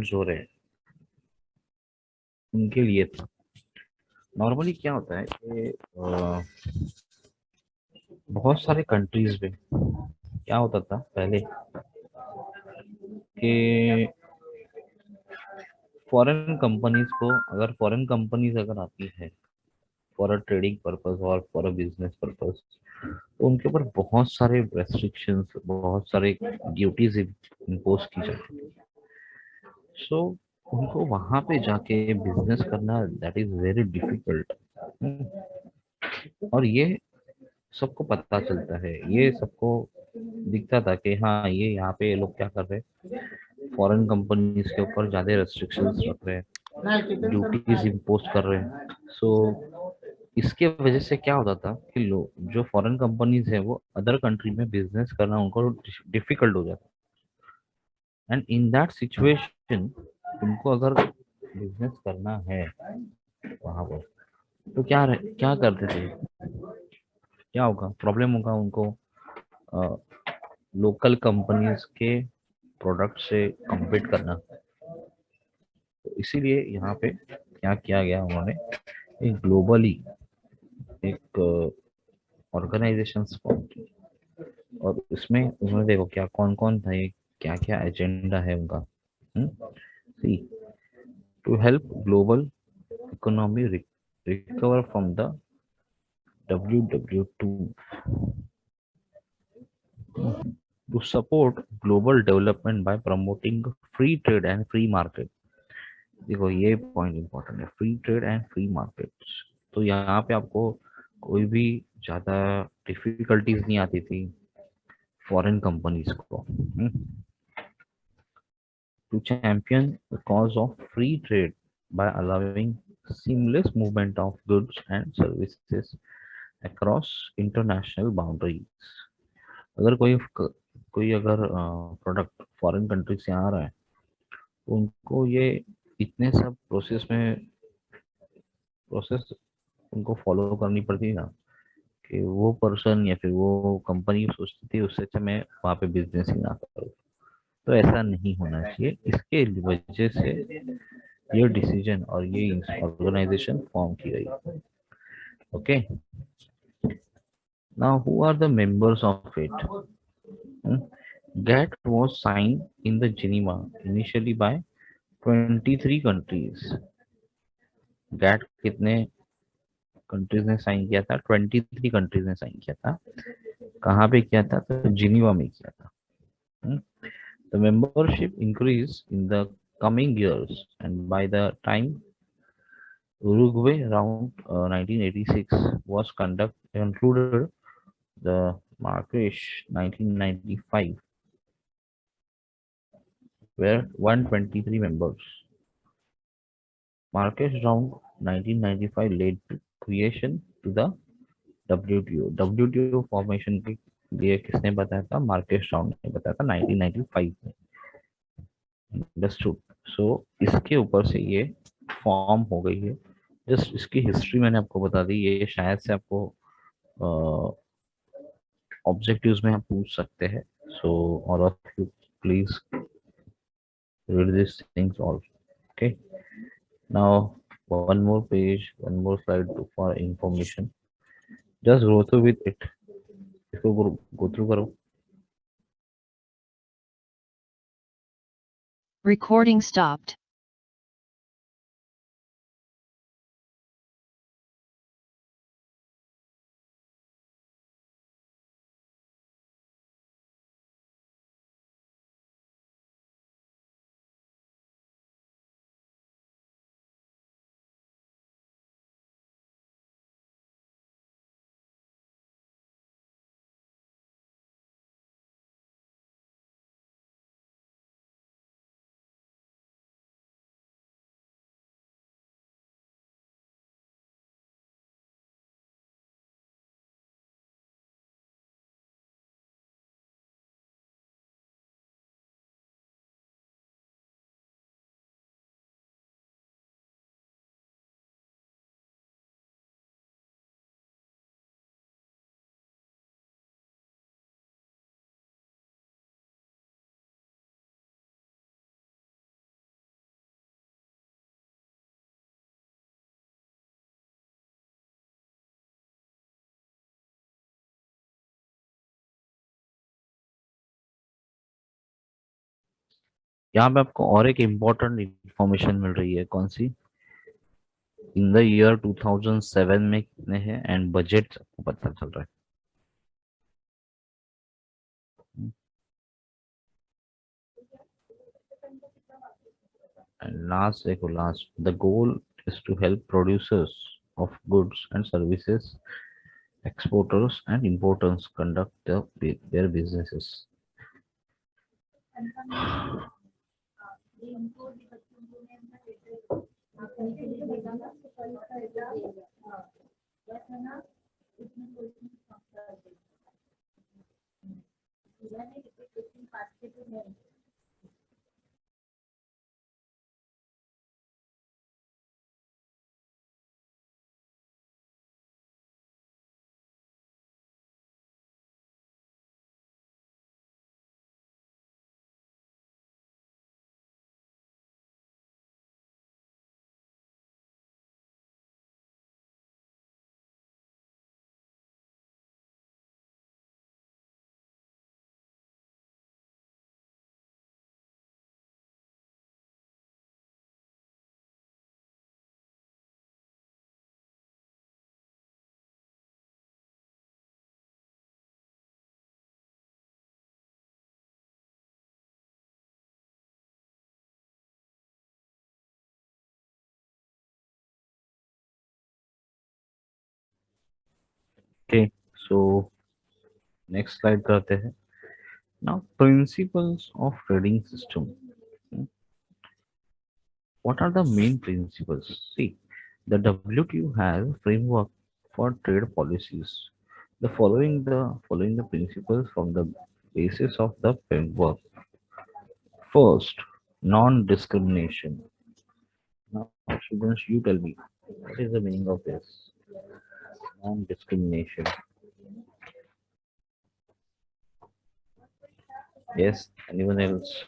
Events हो रहे हैं उनके लिए था। नॉर्मली क्या होता है कि बहुत सारे कंट्रीज में क्या होता था पहले कि फॉरेन कंपनीज अगर आती है फॉर अ ट्रेडिंग पर्पस और फॉर अ बिजनेस पर्पस, तो उनके ऊपर बहुत सारे रेस्ट्रिक्शंस, बहुत सारे ड्यूटीज इम्पोज की जाती है। सो उनको वहां पे जाके बिजनेस करना दैट इज वेरी डिफिकल्ट। और ये सबको पता चलता है, ये सबको दिखता था कि हाँ ये यहाँ पे ये लोग क्या कर रहे हैं, फॉरेन कंपनीज के ऊपर ज्यादा रेस्ट्रिक्शंस रख रहे हैं, ड्यूटीज इम्पोज कर रहे हैं। सो इसके वजह से क्या होता था कि लोग जो फॉरेन कंपनीज है वो अदर कंट्री में बिजनेस करना उनको डिफिकल्ट हो जाता। एंड इन दैट सिचुएशन उनको अगर बिजनेस करना है वहां पर, तो क्या करते थे, क्या होगा, प्रॉब्लम होगा उनको लोकल कंपनीज के प्रोडक्ट से compete करना। तो इसीलिए यहाँ पे क्या किया गया, उन्होंने एक ग्लोबली एक ऑर्गेनाइजेशन फॉर्म की। और इसमें उन्होंने देखो क्या कौन कौन था, ये क्या क्या एजेंडा है उनका। See, to help global economy recover from the WW2, to support global development by promoting free trade and free market। देखो ये पॉइंट इंपॉर्टेंट है, free trade and free markets. तो यहाँ पे आपको कोई भी ज्यादा डिफिकल्टीज नहीं आती थी फॉरेन कंपनीज को। To champion the cause of free trade by allowing seamless movement of goods and services across international boundaries। अगर कोई अगर प्रोडक्ट फॉरेन कंट्री से आ रहा है, तो उनको ये इतने सब प्रोसेस उनको फॉलो करनी पड़ती है ना, कि वो पर्सन या फिर वो कंपनी सोचती थी उससे अच्छा मैं वहाँ पे बिजनेस ही ना करूँ। तो ऐसा नहीं होना चाहिए, इसके वजह से ये डिसीजन और ये ऑर्गेनाइजेशन फॉर्म की गई। Okay, now who are the members of it. GATT was signed in the Geneva initially by 23 countries। Gate कितने कंट्रीज ने साइन किया था? 23 कंट्रीज ने साइन किया था। कहाँ पे किया था? तो जिनीवा में किया था। The membership increase in the coming years, and by the time Uruguay round 1986 was concluded, the Marrakesh 1995 were 123 members। Marrakesh round 1995 led to creation to the WTO। WTO formation के लिए किसने बताया था? मार्केश राउंड ने बताया था 1995 में। अंडरस्टूड। सो इसके ऊपर से ये फॉर्म हो गई है। जस्ट इसकी हिस्ट्री मैंने आपको बता दी, ये शायद से आपको ऑब्जेक्टिव्स में आप पूछ सकते हैं। So all of you please read this things all. Okay, now one more page, one more slide for information। just go through with it, इसको go through करो। Recording stopped. यहाँ पे आपको और एक इम्पोर्टेंट इंफॉर्मेशन मिल रही है, कौन सी? इन द ईयर 2007 में कितने हैं एंड बजट आपको पता चल रहा है। And last, देखो last, the goal is to help producers of goods and services, exporters and importers conduct their businesses. Okay, so next slide करते हैं. Now, principles of trading system. What are the main principles? See, the WTO has a framework for trade policies. The following the principles from the basis of the framework. First, non-discrimination. Now, students, you tell me, what is the meaning of this? Non-discrimination. Yes, anyone else?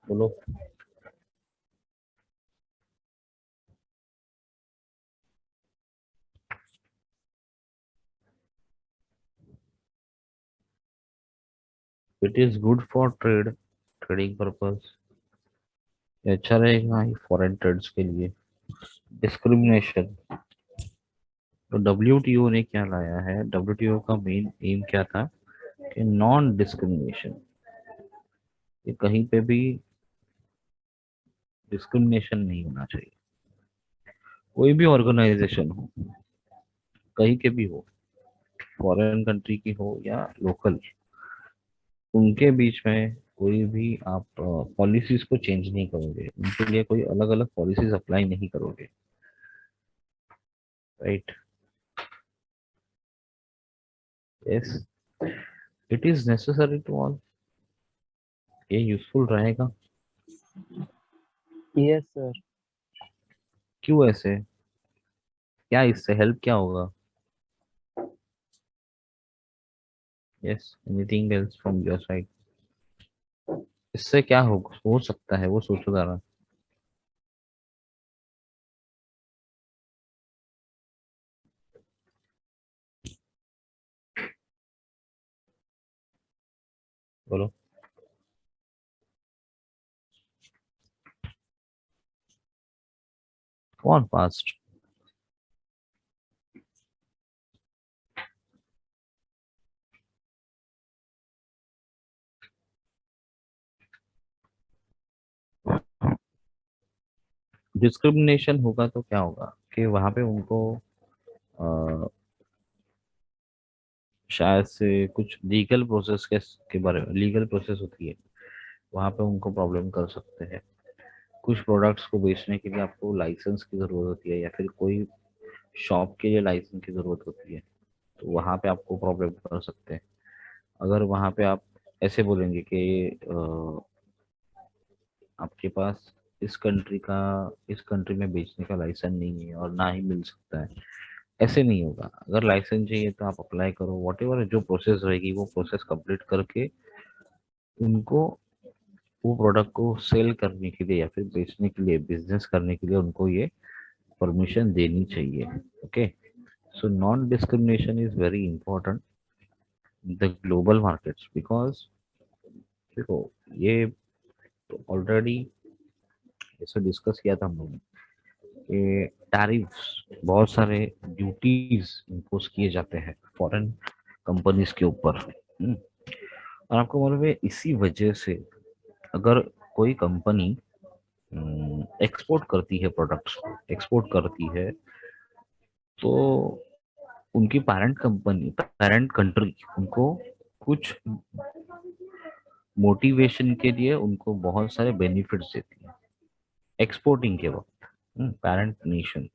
बोलो. It is good for trading purpose. ये अच्छा रहेगा foreign trades के लिए. Discrimination. तो WTO ने क्या लाया है? डब्ल्यूटीओ का मेन एम क्या था? कि नॉन डिस्क्रिमिनेशन. ये कहीं पे भी डिस्क्रिमिनेशन नहीं होना चाहिए. कोई भी ऑर्गेनाइजेशन हो, कहीं के भी हो, फॉरेन कंट्री की हो या लोकल, उनके बीच में कोई भी आप पॉलिसीज को चेंज नहीं करोगे. उनके लिए कोई अलग अलग पॉलिसीज अप्लाई नहीं करोगे. Right. Yes, it is necessary to all. ये यूजफुल रहेगा. Yes sir. क्यों ऐसे? क्या इससे हेल्प क्या होगा? Yes, anything else from your side? इससे क्या हो सकता है वो सोचो जरा. बोलो. कौन फास्ट? डिस्क्रिमिनेशन होगा तो क्या होगा कि वहां पे उनको अ, शायद से कुछ लीगल प्रोसेस के बारे में, लीगल प्रोसेस होती है, वहां पे उनको प्रॉब्लम कर सकते हैं. कुछ प्रोडक्ट्स को बेचने के लिए आपको लाइसेंस की जरूरत होती है या फिर कोई शॉप के लिए लाइसेंस की जरूरत होती है, तो वहां पे आपको प्रॉब्लम कर सकते हैं. अगर वहां पे आप ऐसे बोलेंगे कि आपके पास इस कंट्री में बेचने का लाइसेंस नहीं है और ना ही मिल सकता है, ऐसे नहीं होगा. अगर लाइसेंस चाहिए तो आप अप्लाई करो, वॉट एवर जो प्रोसेस रहेगी वो प्रोसेस कंप्लीट करके उनको वो प्रोडक्ट को सेल करने के लिए या फिर बेचने के लिए, बिजनेस करने के लिए उनको ये परमिशन देनी चाहिए। Okay, so non discrimination is very important the global markets, because देखो ये तो ऑलरेडी ऐसे डिस्कस किया था हम लोगों ने कि टैरिफ्स, बहुत सारे ड्यूटीज इम्पोज किए जाते हैं फॉरेन कंपनीज के ऊपर। और आपको मालूम है इसी वजह से अगर कोई कंपनी एक्सपोर्ट करती है, प्रोडक्ट्स एक्सपोर्ट करती है, तो उनकी पेरेंट कंपनी, पेरेंट कंट्री उनको कुछ मोटिवेशन के लिए उनको बहुत सारे बेनिफिट्स देती है एक्सपोर्टिंग के वक्त, पेरेंट नेशन,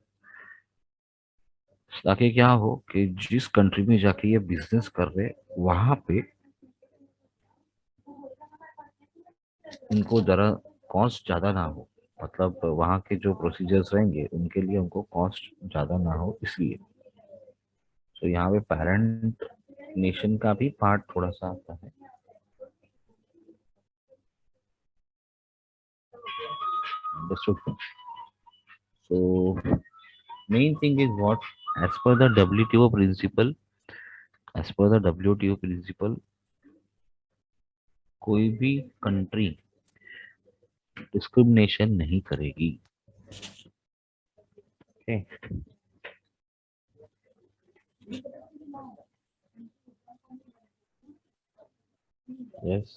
ताकि क्या हो कि जिस कंट्री में जाके ये बिजनेस कर रहे वहां पे इनको जरा कॉस्ट ज्यादा ना हो, मतलब वहाँ के जो प्रोसीजर्स रहेंगे उनके लिए उनको कॉस्ट ज्यादा ना हो इसलिए। तो यहाँ पे पेरेंट नेशन का भी पार्ट थोड़ा सा आता है। Understood? So main thing is what, as per the WTO principle, as per the WTO principle, कोई भी कंट्री डिस्क्रिमिनेशन नहीं करेगी। Okay? Yes.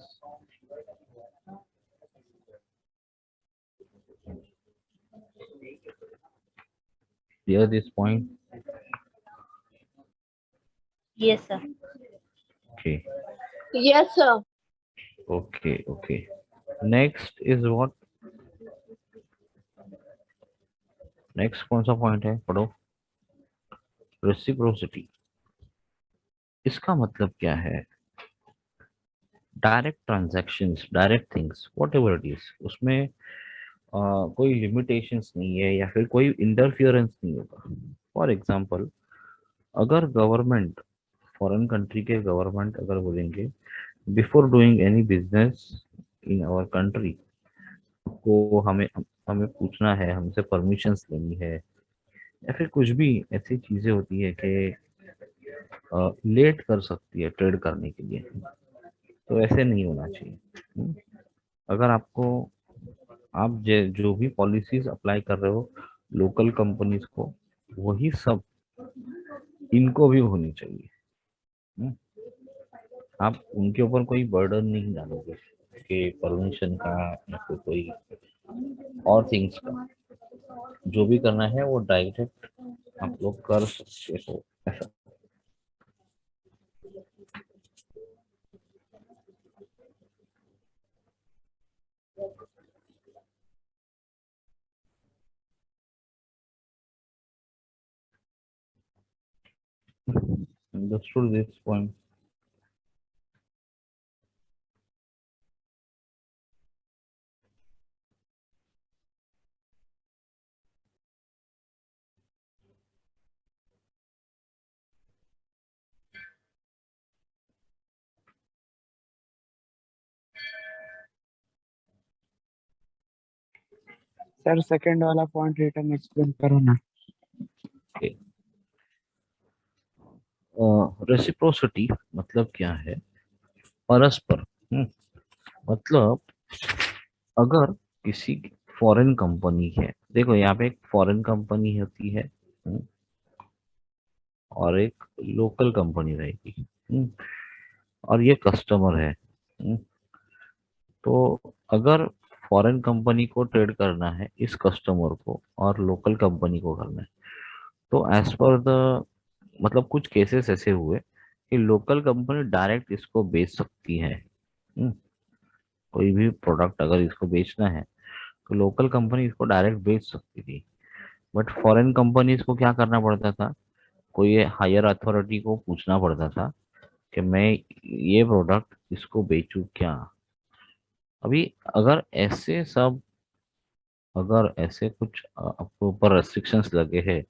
Clear this point? Yes, sir. Okay. Yes, sir. Okay. Okay. Next is what? Next कौन सा point है, पढ़ो। Reciprocity, इसका मतलब क्या है? Direct transactions, direct things, what ever it is, उसमें कोई लिमिटेशंस नहीं है या फिर कोई इंटरफियरेंस नहीं होगा। फॉर एग्जांपल, अगर गवर्नमेंट, फॉरेन कंट्री के गवर्नमेंट अगर बोलेंगे before doing any business in our country, को हमें हमें पूछना है, हमसे परमिशंस लेनी है, या फिर कुछ भी ऐसी चीजें होती है कि लेट कर सकती है ट्रेड करने के लिए, तो ऐसे नहीं होना चाहिए। अगर आपको, आप जो भी पॉलिसीज अप्लाई कर रहे हो लोकल कंपनीज को, वही सब इनको भी होनी चाहिए। हम्म, आप उनके ऊपर कोई बर्डन नहीं डालोगे कि परमिशन का या फिर कोई और थिंग्स का, जो भी करना है वो डायरेक्ट आप लोग कर सकते हो ऐसा। Understood this point? Sir second वाला पॉइंट रिटर्न एक्सप्लेन करो ना। रेसिप्रोसिटी मतलब क्या है? परस्पर। मतलब अगर किसी फॉरेन कंपनी है, देखो यहाँ पे एक फॉरेन कंपनी होती है, और एक लोकल कंपनी रहेगी, और ये कस्टमर है। तो अगर फॉरेन कंपनी को ट्रेड करना है इस कस्टमर को और लोकल कंपनी को करना है, तो एज पर द, मतलब कुछ केसेस ऐसे हुए कि लोकल कंपनी डायरेक्ट इसको बेच सकती है। हम्म, कोई भी प्रोडक्ट अगर इसको बेचना है तो लोकल कंपनी इसको डायरेक्ट बेच सकती थी, बट फॉरेन कंपनीज को क्या करना पड़ता था, कोई हायर अथॉरिटी को पूछना पड़ता था कि मैं ये प्रोडक्ट इसको बेचूं क्या। अभी अगर ऐसे सब, अगर ऐसे कुछ आपको ऊपर रेस्ट्रिक्शंस लगे हैं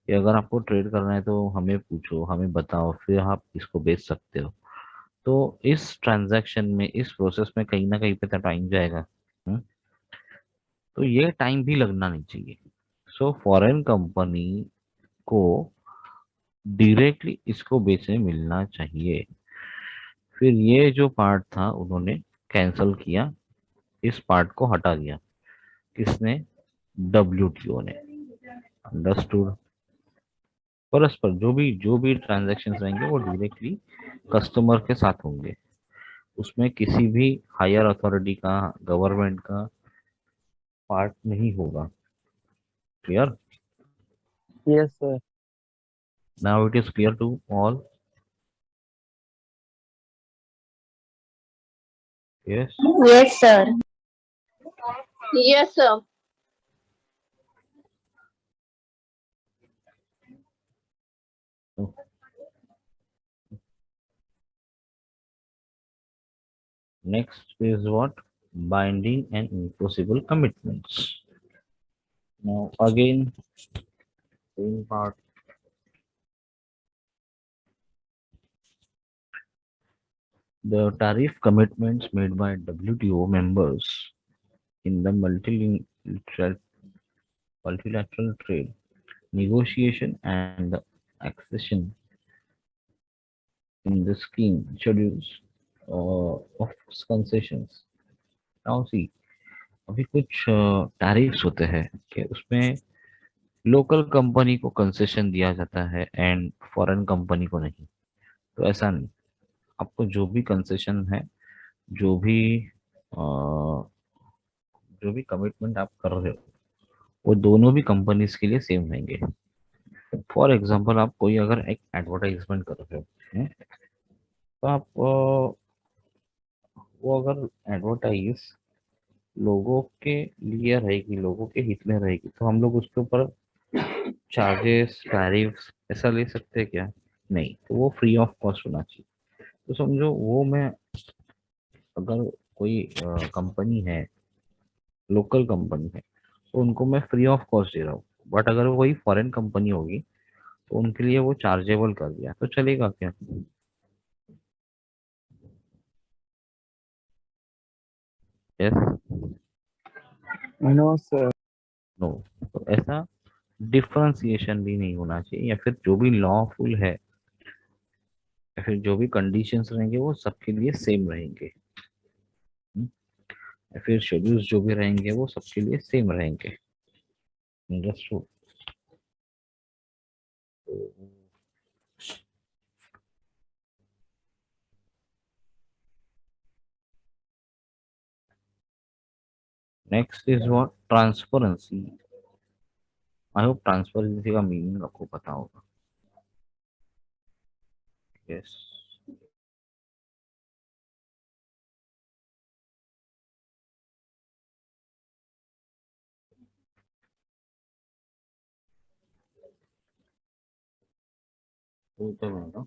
कि अगर आपको ट्रेड करना है तो हमें पूछो, हमें बताओ, फिर आप इसको बेच सकते हो, तो इस ट्रांजैक्शन में, इस प्रोसेस में कहीं ना कहीं पे तो टाइम जाएगा। हम्म, तो ये टाइम भी लगना नहीं चाहिए। सो फॉरेन कंपनी को डायरेक्टली इसको बेचे मिलना चाहिए। फिर ये जो पार्ट था उन्होंने कैंसिल किया, इस पार्ट को हटा दिया। किसने? डब्ल्यूटीओ ने। अंडरस्टूड? परस्पर जो भी ट्रांजैक्शंस रहेंगे वो डायरेक्टली कस्टमर के साथ होंगे, उसमें किसी भी हायर अथॉरिटी का, गवर्नमेंट का पार्ट नहीं होगा। Clear? Yes, sir. Now it is clear to all? Yes. Yes, sir. Yes, sir. Next is what? Binding and enforceable commitments. Now again, same part. The tariff commitments made by WTO members in the multilateral trade negotiation and the accession in the scheme schedules of concessions. Now see, अभी कुछ tariffs होते हैं कि उसमें local company को concession दिया जाता है एंड फॉरेन कंपनी को नहीं। तो ऐसा नहीं, आपको जो भी कंसेशन है, जो भी जो भी कमिटमेंट आप कर रहे हो, वो दोनों भी कंपनीज के लिए सेम रहेंगे। फॉर एग्जांपल, आप कोई अगर एक एडवर्टाइजमेंट कर रहे हो, तो आप वो अगर एडवर्टाइज लोगों के लिए रहेगी, लोगों के हित में रहेगी, तो हम लोग उसके ऊपर चार्जेस, टैरिफ्स ऐसा ले सकते हैं क्या? नहीं, तो वो फ्री ऑफ कॉस्ट होना चाहिए। तो समझो वो मैं, अगर कोई कंपनी है, लोकल कंपनी है, तो उनको मैं फ्री ऑफ कॉस्ट दे रहा हूँ, बट अगर वही फॉरेन कंपनी होगी तो उनके लिए वो चार्जेबल कर दिया, तो चलेगा क्या? यस? No, sir. नो? तो ऐसा डिफरेंशिएशन भी नहीं होना चाहिए, या फिर जो भी लॉफुल है, या फिर जो भी कंडीशंस रहेंगे वो सबके लिए सेम रहेंगे। हम्म? या फिर शेड्यूल्स जो भी रहेंगे वो सबके लिए सेम रहेंगे। Understood? Next is what? Transparency. I hope transparency का मीनिंग आपको पता होगा। यस। बोलते हैं ना।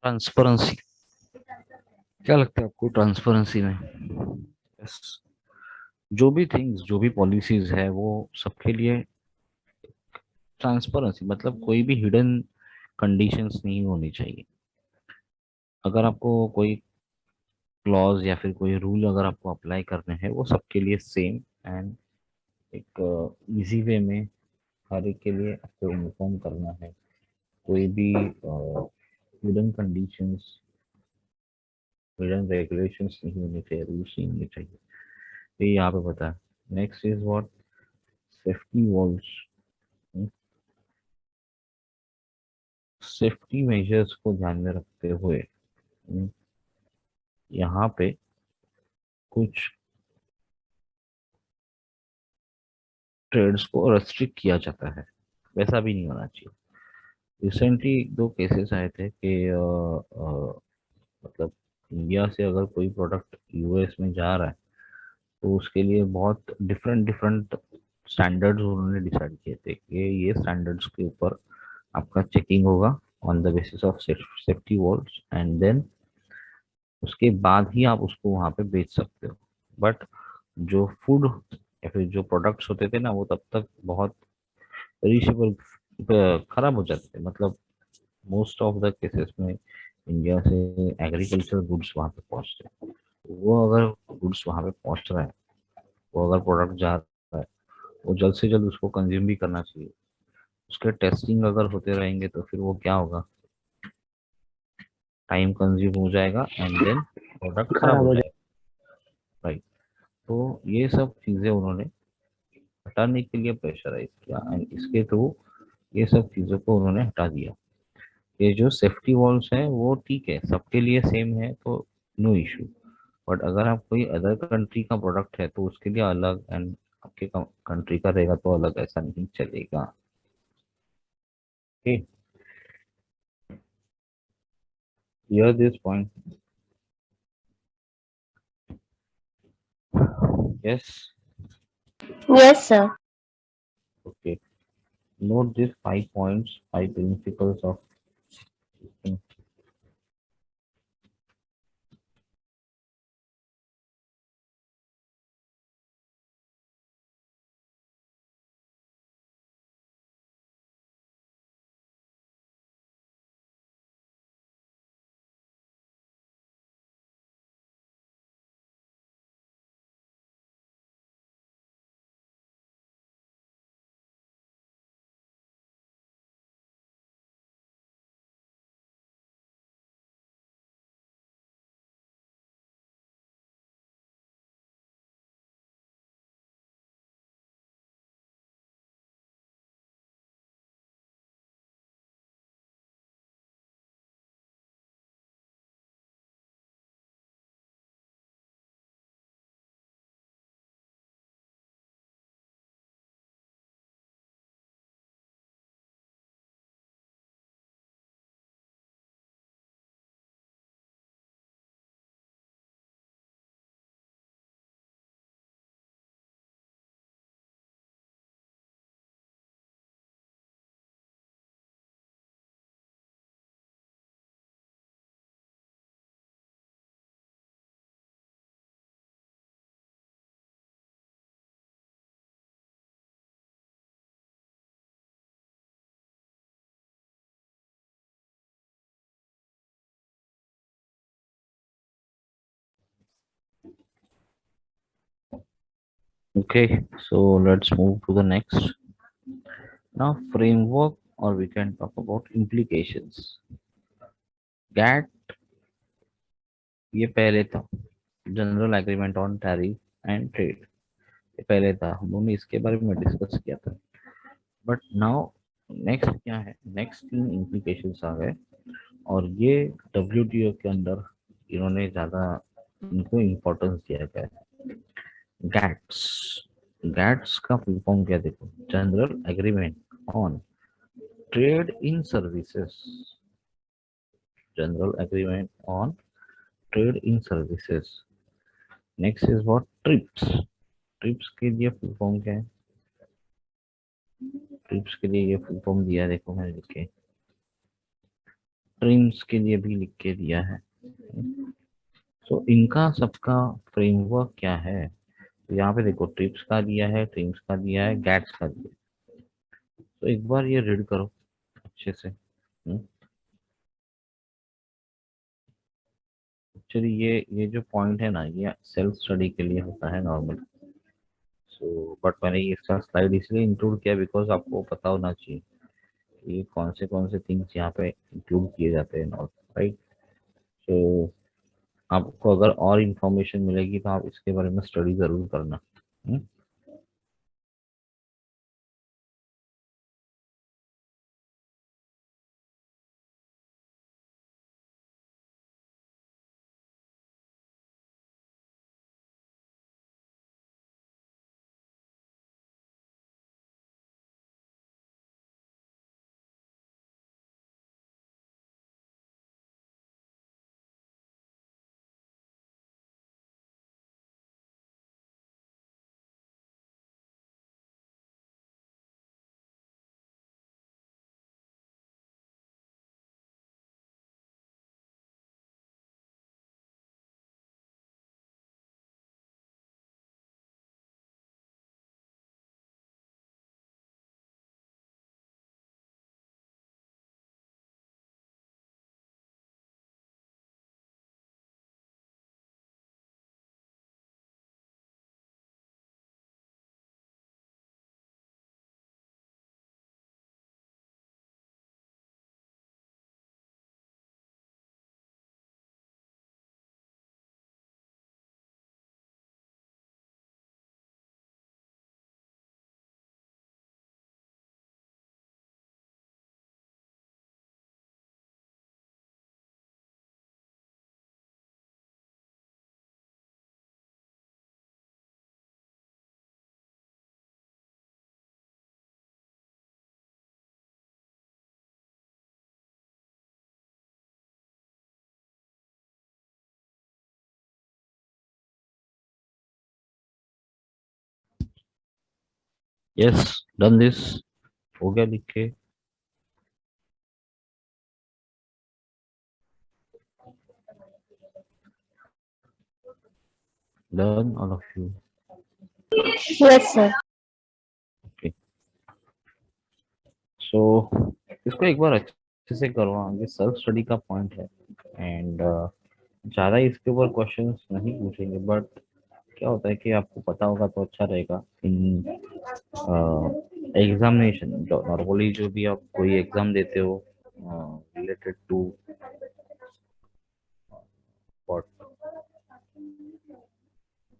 ट्रांसपेरेंसी, क्या लगता है आपको ट्रांसपेरेंसी में? यस। जो भी थिंग्स, जो भी पॉलिसीज है, वो सबके लिए ट्रांसपेरेंसी, मतलब कोई भी हिडन कंडीशंस नहीं होनी चाहिए। अगर आपको कोई क्लॉज या फिर कोई रूल अगर आपको अप्लाई करने हैं, वो सबके लिए सेम एंड एक इजी वे में हर एक के लिए आपको इन्फॉर्म करना है। कोई भी हिडन कंडीशंस, हिडन रेगुलेशंस नहीं होने चाहिए, रूल्स नहीं होने चाहिए। ये यहाँ पे बता है। Next is what? Safety walls. Safety measures को ध्यान में रखते हुए यहाँ पे कुछ ट्रेड्स को रेस्ट्रिक्ट किया जाता है। वैसा भी नहीं होना चाहिए। रिसेंटली 2 केसेस आए थे कि मतलब इंडिया से अगर कोई प्रोडक्ट यूएस में जा रहा है तो उसके लिए बहुत डिफरेंट डिफरेंट स्टैंडर्ड्स उन्होंने डिसाइड किए थे कि ये स्टैंडर्ड्स के ऊपर आपका चेकिंग होगा on the basis of safety walls, and then उसके बाद ही आप उसको वहां पे बेच सकते हो। बट जो फूड या फिर जो प्रोडक्ट्स होते थे ना, वो तब तक बहुत पेरिशेबल खराब हो जाते थे। मतलब मोस्ट ऑफ द केसेस में इंडिया से एग्रीकल्चर गुड्स वहां पे पहुंचते हैं। वो अगर गुड्स वहां पे पहुंच रहा है, वो अगर प्रोडक्ट जा रहा है, वो जल्द से जल्द उसको कंज्यूम भी करना चाहिए। उसके टेस्टिंग अगर होते रहेंगे तो फिर वो क्या होगा, टाइम कंज्यूम हो जाएगा एंड देन प्रोडक्ट खराब खराब हो हो जाएगा। राइट। तो ये सब चीजें उन्होंने हटाने के लिए प्रेशराइज किया एंड इसके थ्रू ये सब चीजों को उन्होंने हटा दिया। ये जो सेफ्टी वॉल्स है वो ठीक है, सबके लिए सेम है तो नो इशू। बट अगर आप कोई अदर कंट्री का प्रोडक्ट है तो उसके लिए अलग, एंड आपके कंट्री का रहेगा तो अलग, ऐसा नहीं चलेगा। Okay, here this point. Yes. Yes, sir. Okay, note these 5 points, 5 principles of okay. So let's move to the next. Now framework, or we can talk about implications. GATT ये पहले था, general agreement on tariff and trade, ये पहले था, हम लोगों ने इसके बारे में डिस्कस किया था। बट नाउ नेक्स्ट क्या है, नेक्स्ट 3 implications आ गए और ये WTO के अंदर इन्होंने ज्यादा इनको इम्पोर्टेंस दिया गया है। गैट्स, गैट्स का फुल फॉर्म क्या देखो, general agreement on trade in services, general agreement on trade in services. Next is what, trips, trips के लिए फुल फॉर्म क्या है, ट्रिप्स के लिए ये फुल फॉर्म दिया देखो मैंने लिख के, ट्रिम्स के लिए भी लिख के दिया है। तो इनका सबका फ्रेमवर्क क्या है, तो यहाँ पे देखो ट्रिप्स का दिया है, ट्रिम्स का दिया है, गैट्स का दिया है। तो एक बार ये रीड करो अच्छे से। एक्चुअली ये जो पॉइंट है ना, ये सेल्फ स्टडी के लिए होता है नॉर्मल। सो बट मैंने ये इसका स्लाइड इसलिए इंक्लूड किया बिकॉज आपको पता होना चाहिए कि कौन से थिंग्स यहाँ पे इंक्लूड किए जाते हैं, नॉट राइट। तो आपको अगर और इन्फॉर्मेशन मिलेगी तो आप इसके बारे में स्टडी जरूर करना। हम्म? यस, डन दिस, हो गया लिख के। Done all of you. Yes, sir. Okay, so इसको एक बार अच्छे से करवाओ, ये सेल्फ स्टडी का पॉइंट है। एंड ज़्यादा इसके ऊपर क्वेश्चंस नहीं पूछेंगे, बट क्या होता है कि आपको पता होगा तो अच्छा रहेगा। इन एग्जामिनेशन नॉर्मली जो भी आप कोई एग्जाम देते हो रिलेटेड टू व्हाट,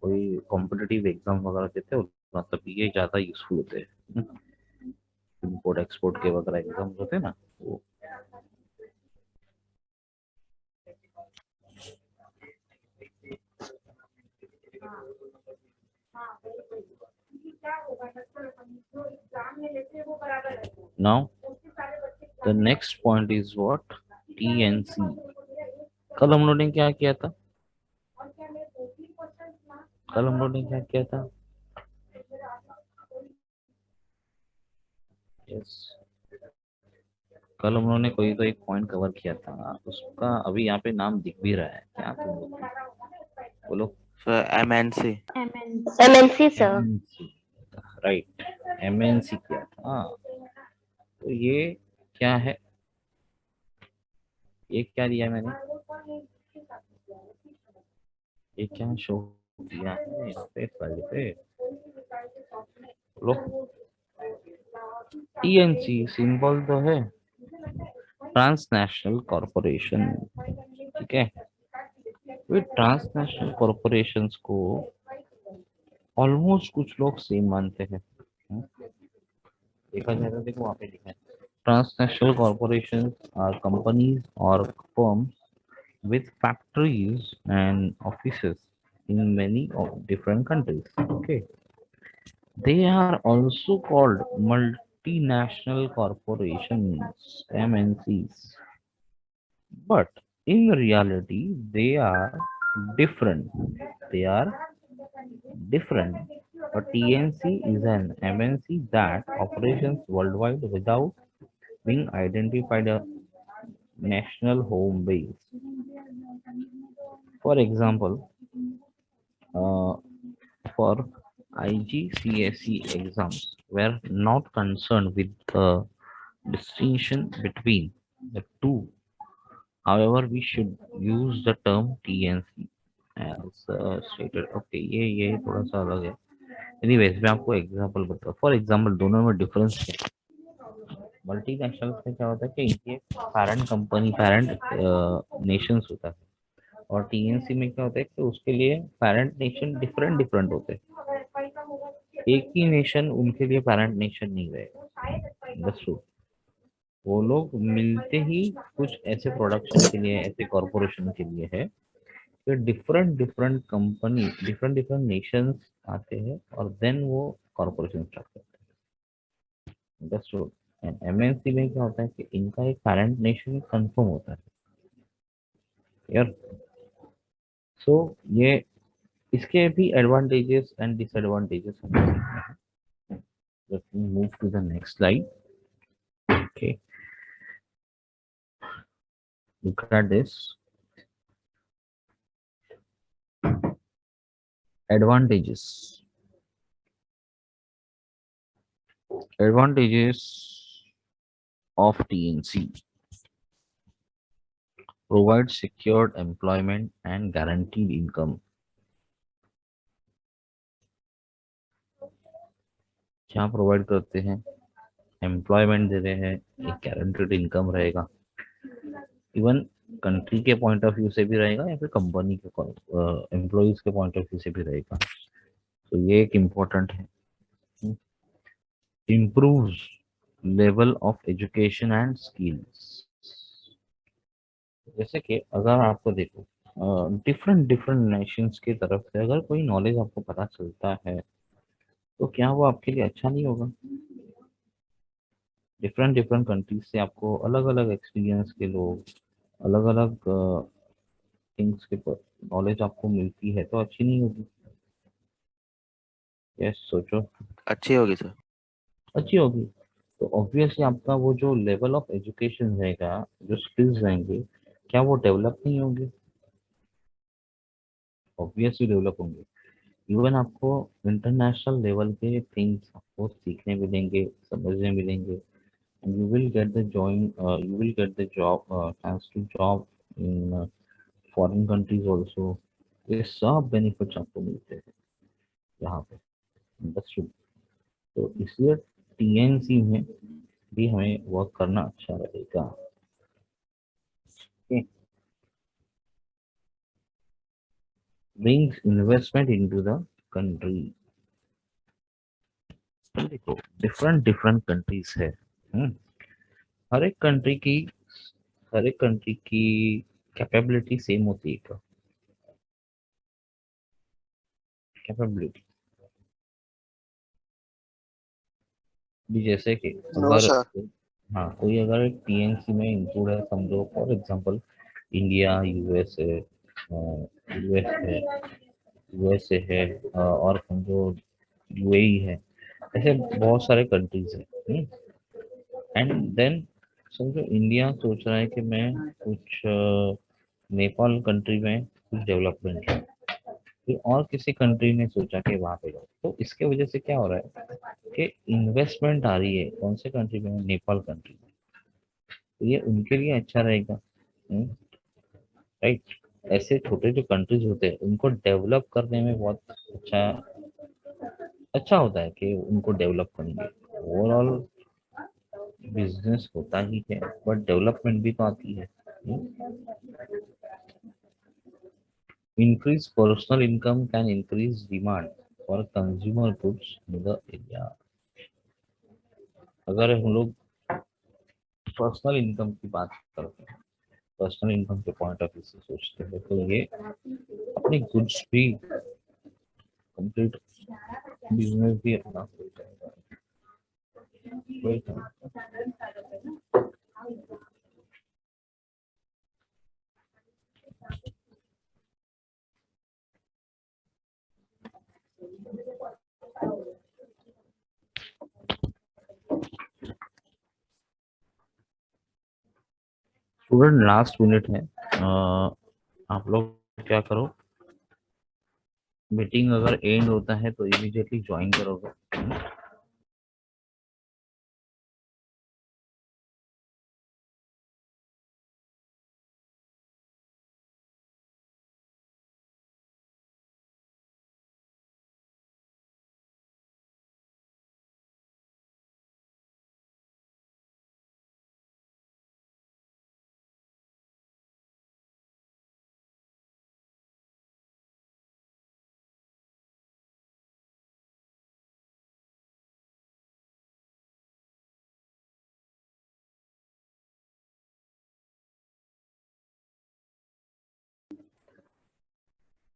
कोई कॉम्पिटिटिव एग्जाम वगैरह देते हो ना, तब ये ज़्यादा यूजफुल होते हैं। इम्पोर्ट एक्सपोर्ट के वगैरह एग्जाम होते हैं ना, वो। Now the next point is what, TNC. कल हम लोगों ने क्या किया था? कल हम लोगों ने क्या किया था? यस, कल हम लोगों ने कोई तो एक पॉइंट कवर किया था, उसका अभी यहाँ पे नाम दिख भी रहा है क्या तुम लोग को? बोलो। Sir MNC। MNC, sir. MNC, right, MNC किया था। हाँ, तो ये क्या है? ये क्या दिया मैंने? ये क्या शो किया है यहाँ पे फाइल पे? लो, टीएनसी सिंबल तो है, ट्रांसनेशनल कॉरपोरेशन। ठीक है, वे ट्रांसनेशनल कॉरपोरेशंस को ऑलमोस्ट कुछ लोग सेम मानते हैं। हम्म, देखा जाए तो देखो वहाँ पे लिखा है, ट्रांसनेशनल कॉरपोरेशन आर कंपनीज और firms with factories and offices in many of different countries. Okay, they are also called multinational corporations, MNCs. But in reality, they are different. They are different. A TNC is an MNC that operations worldwide without being identified a national home base. For example, uh, for IGCSE exams were not concerned with the distinction between the two. However, we should use the term TNC as stated. Okay, ये थोड़ा सा अलग है। Anyways, मैं आपको example बताऊँ। For example दोनों में डिफरेंस है। मल्टीनेशनल में क्या होता है कि इनके पैरेंट कंपनी, पैरेंट नेशंस होता है, और टीएनसी में क्या होता है कि उसके लिए पैरेंट नेशन डिफरेंट डिफरेंट होते हैं। एक ही नेशन उनके लिए पैरेंट नेशन नहीं रहेगा। बस वो लोग मिलते ही कुछ ऐसे प्रोडक्शन के लिए, ऐसे कॉरपोरेशन के लिए है कि different different company, different different Nations आते हैं और देन वो कॉरपोरेशन स्टार्ट करते हैं। बस एंड एमएनसी में क्या होता है कि इनका एक पैरेंट नेशन कंफर्म होता है यार। सो ये, इसके भी एडवांटेजेस एंड डिसएडवांटेजेस हमें सीखना है। Let me move to the next slide. Okay, look at this. Advantages. Advantages of TNC: provide secured employment and guaranteed income. क्या प्रोवाइड करते हैं? एम्प्लॉयमेंट दे रहे हैं, एक गारंटेड इनकम रहेगा, इवन कंट्री के पॉइंट ऑफ व्यू से भी रहेगा या फिर कंपनी के एम्प्लॉयज के पॉइंट ऑफ व्यू से भी रहेगा। तो ये एक इम्पोर्टेंट है। improves level of education and skills। जैसे कि अगर आपको देखो डिफरेंट डिफरेंट नेशंस की तरफ से अगर कोई नॉलेज आपको पता चलता है तो क्या वो आपके लिए अच्छा नहीं होगा? डिफरेंट डिफरेंट कंट्रीज से आपको अलग अलग एक्सपीरियंस के लोग, अलग अलग थिंग्स के नॉलेज आपको मिलती है तो अच्छी नहीं होगी? यस, सोचो। अच्छी होगी सर। अच्छी होगी, तो ऑब्वियसली आपका वो जो लेवल ऑफ एजुकेशन रहेगा, जो स्किल्स रहेंगे, क्या वो डेवलप नहीं होंगे? ऑब्वियसली डेवलप होंगे। इवन आपको इंटरनेशनल लेवल के थिंग्स आपको सीखने मिलेंगे, समझने मिलेंगे। You will get the you will get the chance to job in foreign countries also. ये सब बेनिफिट्स आपको मिलते हैं यहाँ पे, अंडरस्टूड? तो इसलिए टीएनसी में भी हमें वर्क करना अच्छा रहेगा। Brings investment into the country. देखो, डिफरेंट डिफरेंट कंट्रीज है। हम्म, हर एक कंट्री की हर एक कंट्री की कैपेबिलिटी सेम होती है क्या? कैपेबिलिटी भी, जैसे कि नो अगर सर। हाँ, कोई अगर टीएनसी में इंक्लूड है, समझो फॉर एग्जांपल इंडिया, यूएसए है, और समझो यूएई है, ऐसे बहुत सारे कंट्रीज है। एंड देन समझो इंडिया सोच रहा है कि मैं कुछ नेपाल कंट्री में कुछ डेवलपमेंट है, फिर और किसी कंट्री ने सोचा कि वहां पे जाओ, तो इसके वजह से क्या हो रहा है कि इन्वेस्टमेंट आ रही है कौन से कंट्री में? नेपाल कंट्री में। तो ये उनके लिए अच्छा रहेगा, राइट? ऐसे छोटे जो कंट्रीज होते हैं उनको डेवलप करने में बहुत अच्छा अच्छा होता है कि उनको डेवलप करेंगे। ओवरऑल बिजनेस होता ही है, बट डेवलपमेंट भी तो आती है। Increase personal income can increase demand for consumer goods in the area. अगर हम लोग पर्सनल इनकम की बात करते हैं, पर्सनल इनकम के पॉइंट ऑफ व्यू से सोचते हैं, तो ये अपने गुड्स भी कंप्लीट बिजनेस भी अपना हो जाएगा। स्टूडेंट, लास्ट मिनट है। आप लोग क्या करो, मीटिंग अगर एंड होता है तो इमीडिएटली ज्वाइन करोगे।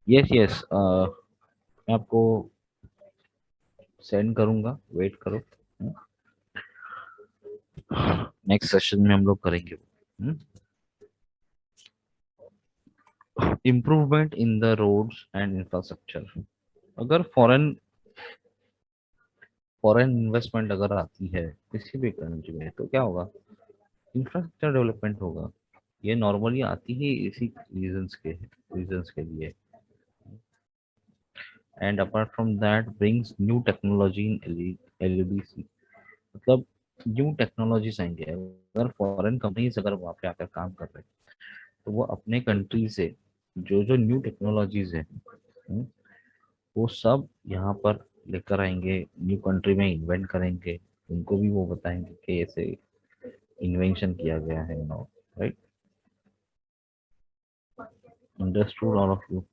यस यस, मैं आपको सेंड करूंगा, वेट करो। नेक्स्ट सेशन में हम लोग करेंगे improvement in the roads and infrastructure. अगर फॉरेन फॉरेन इन्वेस्टमेंट अगर आती है किसी भी कंट्री में, तो क्या होगा? इंफ्रास्ट्रक्चर डेवलपमेंट होगा। ये नॉर्मली आती ही इसी रीजंस के लिए। And apart from that brings new technology in LEDC. मतलब न्यू टेक्नोलॉजीज आएंगे। अगर फॉरेन कंपनीज अगर वहाँ पे आकर काम कर रहे हैं, तो वो अपने कंट्री से जो जो न्यू टेक्नोलॉजीज है, वो सब यहाँ पर लेकर आएंगे, न्यू कंट्री में इन्वेंट करेंगे। उनको भी वो बताएंगे कि ऐसे इन्वेंशन किया गया है, no, right? Understood all of you?